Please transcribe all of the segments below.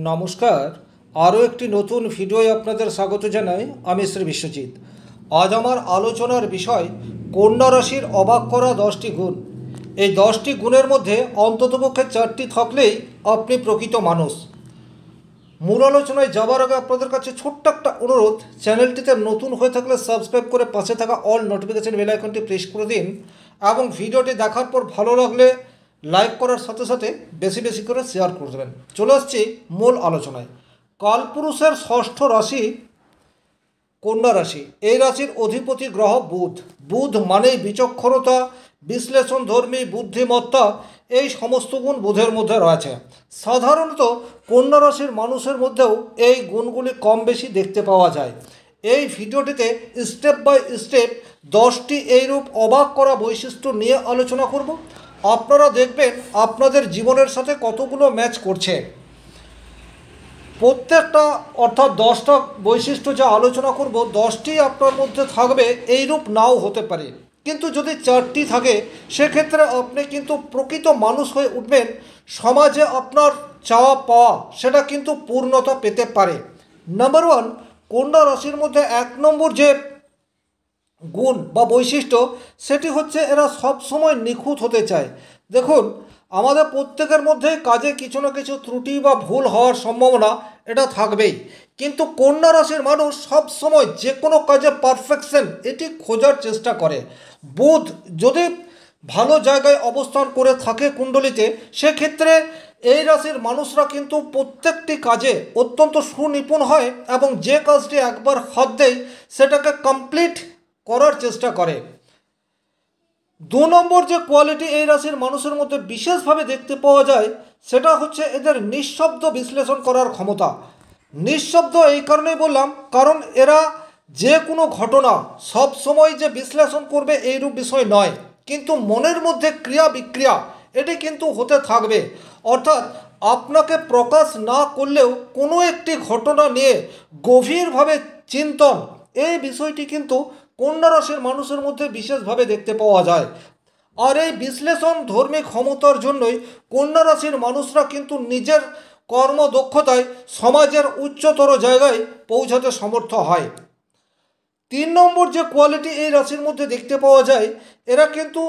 নমস্কার, আরও একটি নতুন ভিডিওয় আপনাদের স্বাগত জানাই। আমি শ্রী বিশ্বজিৎ। আজ আমার আলোচনার বিষয় কন্যা রাশির অবাক করা 10টি গুণ। এই 10টি গুণের মধ্যে অন্ততপক্ষে 4টি থাকলেই আপনি প্রকৃত মানুষ। মূল আলোচনায় যাওয়ার আগে আপনাদের কাছে ছোট্ট একটা অনুরোধ, চ্যানেলটিতে নতুন হয়ে থাকলে সাবস্ক্রাইব করে পাশে থাকা অল নোটিফিকেশন বেল আইকনটি প্রেস করে দিন এবং ভিডিওটি দেখার পর ভালো লাগলে লাইক করার সাথে সাথে বেশি বেশি করে শেয়ার করে দেবেন। চলে আসছি মূল আলোচনায়। কালপুরুষের ষষ্ঠ রাশি কন্যা রাশি। এই রাশির অধিপতি গ্রহ বুধ। বুধ মানেই বিচক্ষণতা, বিশ্লেষণধর্মী, বুদ্ধিমত্তা, এই সমস্ত গুণ বুধের মধ্যে রয়েছে। সাধারণত কন্যা রাশির মানুষের মধ্যেও এই গুণগুলি কম বেশি দেখতে পাওয়া যায়। এই ভিডিওটিতে স্টেপ বাই স্টেপ 10টি এইরূপ অবাক করা বৈশিষ্ট্য নিয়ে আলোচনা করব। আপনারা দেখবেন আপনাদের জীবনের সাথে কতগুলো ম্যাচ করছে। প্রত্যেকটা অর্থাৎ 10টা বৈশিষ্ট্য যা আলোচনা করব, 10টি আপনার মধ্যে থাকবে, এইরূপ নাও হতে পারে। কিন্তু যদি 4টি থাকে সেক্ষেত্রে আপনি কিন্তু প্রকৃত মানুষ হয়ে উঠবেন। সমাজে আপনার চাওয়া পাওয়া সেটা কিন্তু পূর্ণতা পেতে পারে। নাম্বার 1, কন্যা রাশির মধ্যে 1 নম্বর যে গুণ বা বৈশিষ্ট্য সেটি হচ্ছে এরা সবসময় নিখুঁত হতে চায়। দেখুন, আমাদের প্রত্যেকের মধ্যেই কাজে কিছু না কিছু ত্রুটি বা ভুল হওয়ার সম্ভাবনা এটা থাকবেই, কিন্তু কন্যা রাশির মানুষ সব সময় যে কোনো কাজে পারফেকশন এটি খোঁজার চেষ্টা করে। বুধ যদি ভালো জায়গায় অবস্থান করে থাকে কুণ্ডলিতে, সেক্ষেত্রে এই রাশির মানুষরা কিন্তু প্রত্যেকটি কাজে অত্যন্ত সুনিপুণ হয় এবং যে কাজটি একবার হাত দেয় সেটাকে কমপ্লিট করার চেষ্টা করে। 2 নম্বর যে কোয়ালিটি এই রাশির মানুষের মধ্যে বিশেষভাবে দেখতে পাওয়া যায় সেটা হচ্ছে এদের নিঃশব্দ বিশ্লেষণ করার ক্ষমতা। নিঃশব্দ এই কারণেই বললাম, কারণ এরা যে কোনো ঘটনা সব সময় যে বিশ্লেষণ করবে এইরূপ বিষয় নয়, কিন্তু মনের মধ্যে ক্রিয়া বিক্রিয়া এটি কিন্তু হতে থাকবে। অর্থাৎ আপনাকে প্রকাশ না করলেও কোনো একটি ঘটনা নিয়ে গভীরভাবে চিন্তন, এই বিষয়টি কিন্তু কন্যা রাশির মানুষের মধ্যে বিশেষভাবে দেখতে পাওয়া যায়। আর এই বিশ্লেষণ ধর্মী ক্ষমতার জন্যই কন্যা রাশির মানুষরা কিন্তু নিজের কর্মদক্ষতায় সমাজের উচ্চতর জায়গায় পৌঁছাতে সমর্থ হয়। 3 নম্বর যে কোয়ালিটি এই রাশির মধ্যে দেখতে পাওয়া যায়, এরা কিন্তু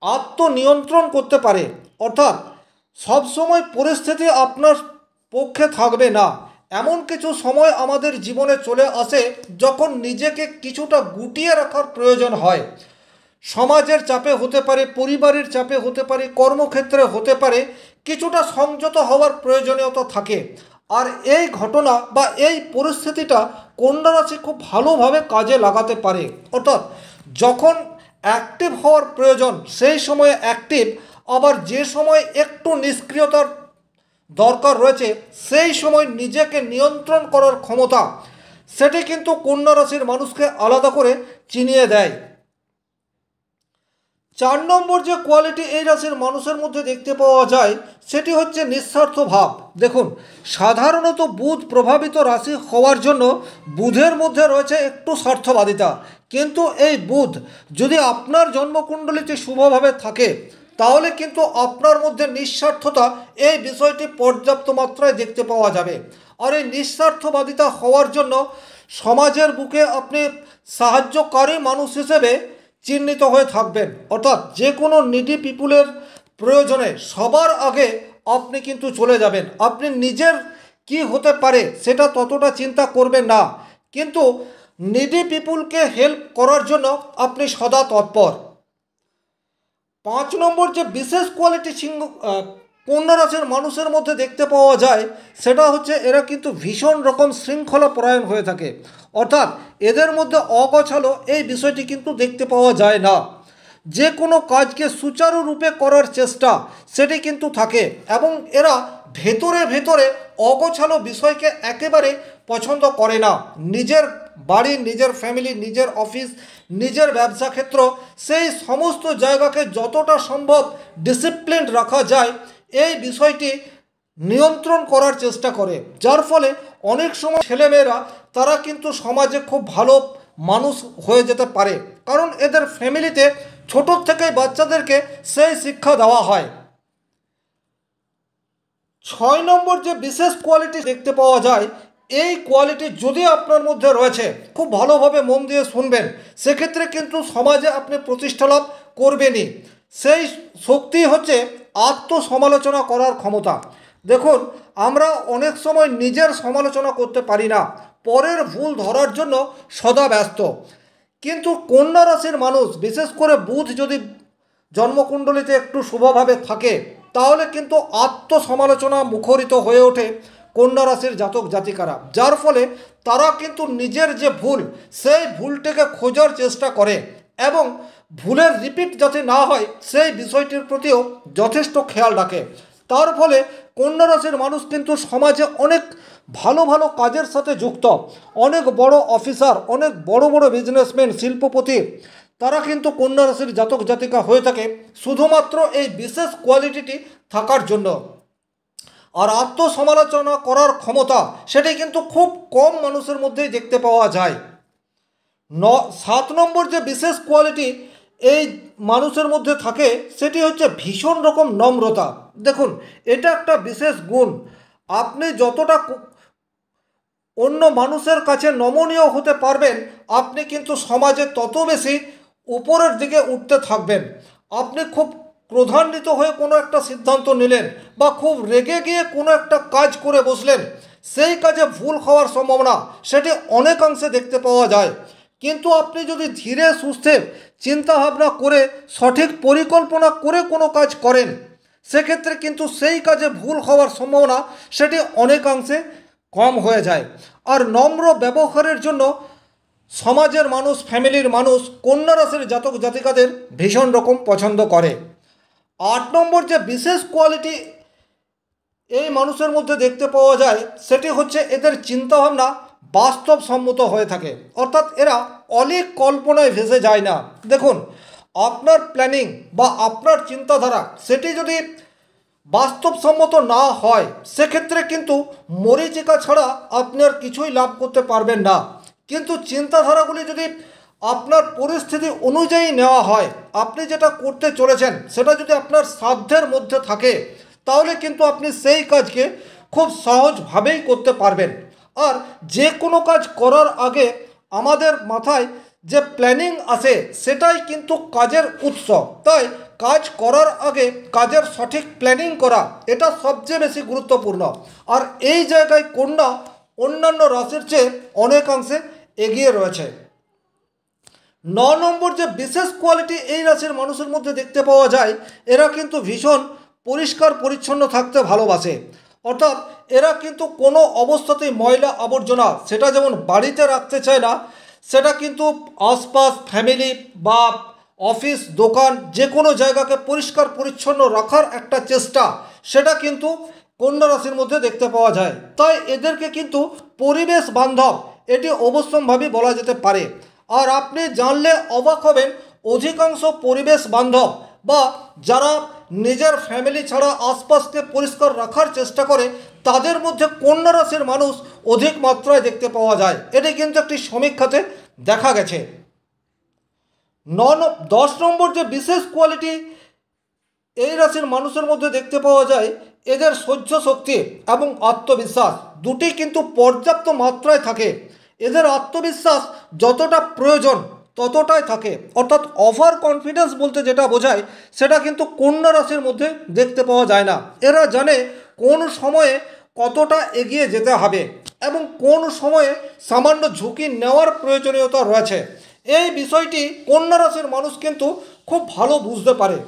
আত্মনিয়ন্ত্রণ করতে পারে। অর্থাৎ সবসময় পরিস্থিতি আপনার পক্ষে থাকবে না। এমন কিছু সময় আমাদের জীবনে চলে আসে যখন নিজেকে কিছুটা গুটিয়ে রাখার প্রয়োজন হয়। সমাজের চাপে হতে পারে, পরিবারের চাপে হতে পারে, কর্মক্ষেত্রে হতে পারে, কিছুটা সংযত হওয়ার প্রয়োজনীয়তা থাকে। আর এই ঘটনা বা এই পরিস্থিতিটা কন্যা রাশি খুব ভালোভাবে কাজে লাগাতে পারে। অর্থাৎ যখন অ্যাক্টিভ হওয়ার প্রয়োজন সেই সময়ে অ্যাক্টিভ, আবার যে সময় একটু নিষ্ক্রিয়তার দরকার রয়েছে সেই সময় নিজেকে নিয়ন্ত্রণ করার ক্ষমতা সেটি কিন্তু কন্যা রাশির মানুষকে আলাদা করে চিনিয়ে দেয়। 4 নম্বর যে কোয়ালিটি এই রাশির মানুষের মধ্যে দেখতে পাওয়া যায় সেটি হচ্ছে নিঃস্বার্থ ভাব। দেখুন, সাধারণত বুধ প্রভাবিত রাশি হওয়ার জন্য বুধের মধ্যে রয়েছে একটু স্বার্থবাদিতা, কিন্তু এই বুধ যদি আপনার জন্মকুণ্ডলিতে শুভভাবে থাকে তাহলে কিন্তু আপনার মধ্যে নিঃস্বার্থতা এই বিষয়টি পর্যাপ্ত মাত্রায় দেখতে পাওয়া যাবে। আর এই নিঃস্বার্থবাদিতা হওয়ার জন্য সমাজের বুকে আপনি সাহায্যকারী মানুষ হিসেবে চিহ্নিত হয়ে থাকবেন। অর্থাৎ যে কোনো নিডি পিপুলের প্রয়োজনে সবার আগে আপনি কিন্তু চলে যাবেন। আপনি নিজের কি হতে পারে সেটা ততটা চিন্তা করবেন না, কিন্তু নিডি পিপুলকে হেল্প করার জন্য আপনি সদা তৎপর। 5 নম্বর যে বিশেষ কোয়ালিটি কন্যা রাশির মানুষের মধ্যে দেখতে পাওয়া যায় সেটা হচ্ছে এরা কিন্তু ভীষণ রকম শৃঙ্খলা পরায়ণ হয়ে থাকে। অর্থাৎ এদের মধ্যে অগোছালো এই বিষয়টি কিন্তু দেখতে পাওয়া যায় না। যে কোনো কাজকে সুচারুরূপে করার চেষ্টা সেটি কিন্তু থাকে, এবং এরা ভেতরে ভেতরে অগোছালো বিষয়কে একেবারে পছন্দ করে না। নিজের বাড়ি, নিজের ফ্যামিলি, নিজের অফিস, নিজের ব্যবসা ক্ষেত্র, সেই সমস্ত জায়গাকে যতটা সম্ভব ডিসিপ্লিন রাখা যায় এই বিষয়টি নিয়ন্ত্রণ করার চেষ্টা করে। যার ফলে অনেক সময় ছেলেমেয়েরা তারা কিন্তু সমাজে খুব ভালো মানুষ হয়ে যেতে পারে, কারণ এদের ফ্যামিলিতে ছোটোর থেকেই বাচ্চাদেরকে সেই শিক্ষা দেওয়া হয়। ছয় নম্বর যে বিশেষ কোয়ালিটি দেখতে পাওয়া যায়, এই কোয়ালিটি যদি আপনার মধ্যে রয়েছে, খুব ভালোভাবে মন দিয়ে শুনবেন, সেক্ষেত্রে কিন্তু সমাজে আপনি প্রতিষ্ঠা লাভ করবেনই। সেই শক্তি হচ্ছে আত্মসমালোচনা করার ক্ষমতা। দেখুন, আমরা অনেক সময় নিজের সমালোচনা করতে পারি না, পরের ভুল ধরার জন্য সদা ব্যস্ত। কিন্তু কন্যা রাশির মানুষ, বিশেষ করে বুধ যদি জন্মকুণ্ডলিতে একটু শুভভাবে থাকে, তাহলে কিন্তু আত্মসমালোচনা মুখরিত হয়ে ওঠে কন্যা রাশির জাতক জাতিকারা, যার ফলে তারা কিন্তু নিজের যে ভুল, সেই ভুলটাকে খোঁজার চেষ্টা করে এবং ভুলের রিপিট যাতে না হয় সেই বিষয়টির প্রতিও যথেষ্ট খেয়াল রাখে। তার ফলে কন্যা রাশির মানুষ কিন্তু সমাজে অনেক ভালো ভালো কাজের সাথে যুক্ত, অনেক বড় অফিসার, অনেক বড় বড় বিজনেসম্যান, শিল্পপতি, তারা কিন্তু কন্যা রাশির জাতক জাতিকা হয়ে থাকে শুধুমাত্র এই বিশেষ কোয়ালিটিটি থাকার জন্য। আর আত্মসমালোচনা করার ক্ষমতা, সেটি কিন্তু খুব কম মানুষের মধ্যেই দেখতে পাওয়া যায়। 7 নম্বর যে বিশেষ কোয়ালিটি এই মানুষের মধ্যে থাকে, সেটি হচ্ছে ভীষণ রকম নম্রতা। দেখুন, এটা একটা বিশেষ গুণ। আপনি যতটা অন্য মানুষের কাছে নমনীয় হতে পারবেন, আপনি কিন্তু সমাজে তত বেশি উপরের দিকে উঠতে থাকবেন। আপনি খুব ক্রোধান্বিত হয়ে কোনো একটা সিদ্ধান্ত নিলেন বা খুব রেগে গিয়ে কোনো একটা কাজ করে বসলেন, সেই কাজে ভুল হওয়ার সম্ভাবনা সেটি অনেকাংশে দেখতে পাওয়া যায়। কিন্তু আপনি যদি ধীরে সুস্থে চিন্তাভাবনা করে সঠিক পরিকল্পনা করে কোনো কাজ করেন, সেক্ষেত্রে কিন্তু সেই কাজে ভুল হওয়ার সম্ভাবনা সেটি অনেকাংশে কম হয়ে যায়। আর নম্র ব্যবহারের জন্য সমাজের মানুষ, ফ্যামিলির মানুষ কন্যা রাশির জাতক জাতিকাদের ভীষণ রকম পছন্দ করে। 8 নম্বর যে বিশেষ কোয়ালিটি এই মানুষের মধ্যে দেখতে পাওয়া যায়, সেটি হচ্ছে এদের চিন্তাভাবনা বাস্তবসম্মত হয়ে থাকে, অর্থাৎ এরা অলীক কল্পনায় ভেসে যায় না। দেখুন, আপনার প্ল্যানিং বা আপনার চিন্তাধারা সেটি যদি বাস্তবসম্মত না হয়, সেক্ষেত্রে কিন্তু মরীচিকা ছাড়া আপনি আর কিছুই লাভ করতে পারবেন না। কিন্তু চিন্তাধারাগুলি যদি আপনার পরিস্থিতি অনুযায়ী নেওয়া হয়, আপনি যেটা করতে চলেছেন সেটা যদি আপনার সাধ্যের মধ্যে থাকে, তাহলে কিন্তু আপনি সেই কাজকে খুব সহজভাবেই করতে পারবেন। আর যে কোনো কাজ করার আগে আমাদের মাথায় যে প্ল্যানিং আসে, সেটাই কিন্তু কাজের উৎস। তাই কাজ করার আগে কাজের সঠিক প্ল্যানিং করা, এটা সবচেয়ে বেশি গুরুত্বপূর্ণ। আর এই জায়গায় কন্যা অন্যান্য রাশির চেয়ে অনেকাংশে এগিয়ে রয়েছে। 9 নম্বর যে বিশেষ কোয়ালিটি এই রাশির মানুষের মধ্যে দেখতে পাওয়া যায়, এরা কিন্তু ভীষণ পরিষ্কার পরিচ্ছন্ন থাকতে ভালোবাসে। অর্থাৎ এরা কিন্তু কোনো অবস্থাতেই ময়লা আবর্জনা সেটা যেমন বাড়িতে রাখতে চায় না, সেটা কিন্তু আশপাশ, ফ্যামিলি বা অফিস, দোকান, যে কোনো জায়গাকে পরিষ্কার পরিচ্ছন্ন রাখার একটা চেষ্টা, সেটা কিন্তু কন্যা রাশির মধ্যে দেখতে পাওয়া যায়। তাই এদেরকে কিন্তু পরিবেশ বান্ধব এটি অবশ্যম্ভাবী বলা যেতে পারে। আর আপনি জানলে অবাক হবেন, অধিকাংশ পরিবেশ বান্ধব বা যারা নিজের ফ্যামিলি ছাড়া আশপাশকে পরিষ্কার রাখার চেষ্টা করে, তাদের মধ্যে কন্যা রাশির মানুষ অধিক মাত্রায় দেখতে পাওয়া যায়। এটি কিন্তু একটি সমীক্ষাতে দেখা গেছে। 10 নম্বর যে বিশেষ কোয়ালিটি এই রাশির মানুষের মধ্যে দেখতে পাওয়া যায়, এদের সহ্য শক্তি এবং আত্মবিশ্বাস দুটি কিন্তু পর্যাপ্ত মাত্রায় থাকে। এদের আত্মবিশ্বাস যতটা প্রয়োজন ততটাই থাকে, অর্থাৎ ওভার কনফিডেন্স বলতে যেটা বোঝায়, সেটা কিন্তু কন্যা রাশির মধ্যে দেখতে পাওয়া যায় না। এরা জানে কোন সময়ে কতটা এগিয়ে যেতে হবে এবং কোন সময়ে সামান্য ঝুঁকি নেওয়ার প্রয়োজনীয়তা রয়েছে। এই বিষয়টি কন্যা রাশির মানুষ কিন্তু খুব ভালো বুঝতে পারে।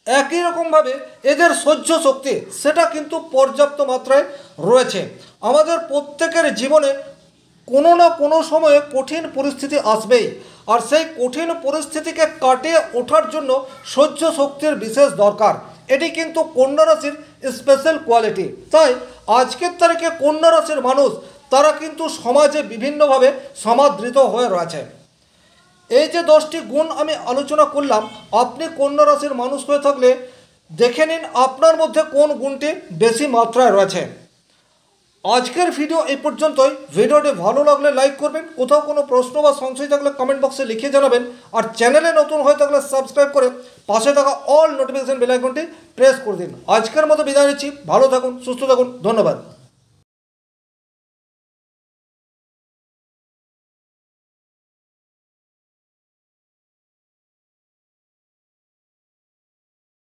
একই রকমভাবে এদের সহ্য শক্তি সেটা কিন্তু পর্যাপ্ত মাত্রায় রয়েছে। আমাদের প্রত্যেকের জীবনে কোনো না কোনো সময়ে কঠিন পরিস্থিতি আসবেই, আর সেই কঠিন পরিস্থিতিকে কাটিয়ে ওঠার জন্য সহ্য শক্তির বিশেষ দরকার। এটি কিন্তু কন্যা রাশির স্পেশাল কোয়ালিটি। তাই আজকের তারিখে কন্যা রাশির মানুষ তারা কিন্তু সমাজে বিভিন্নভাবে সমাদৃত হয়ে রয়েছে। এই যে 10টি গুণ আমি আলোচনা করলাম, আপনি কন্যা রাশির মানুষ হয়ে থাকলে দেখে নিন আপনার মধ্যে কোন গুণটি বেশি মাত্রায় রয়েছে। আজকের ভিডিও এই পর্যন্তই। ভিডিওটি ভালো লাগলে লাইক করবেন, কোথাও কোনো প্রশ্ন বা সংশয় থাকলে কমেন্ট বক্সে লিখে জানাবেন, আর চ্যানেলে নতুন হয়ে থাকলে সাবস্ক্রাইব করে পাশে থাকা অল নোটিফিকেশন বেল আইকনটি প্রেস করে দিন। আজকের মতো বিদায় নিচ্ছি, ভালো থাকুন, সুস্থ থাকুন, ধন্যবাদ।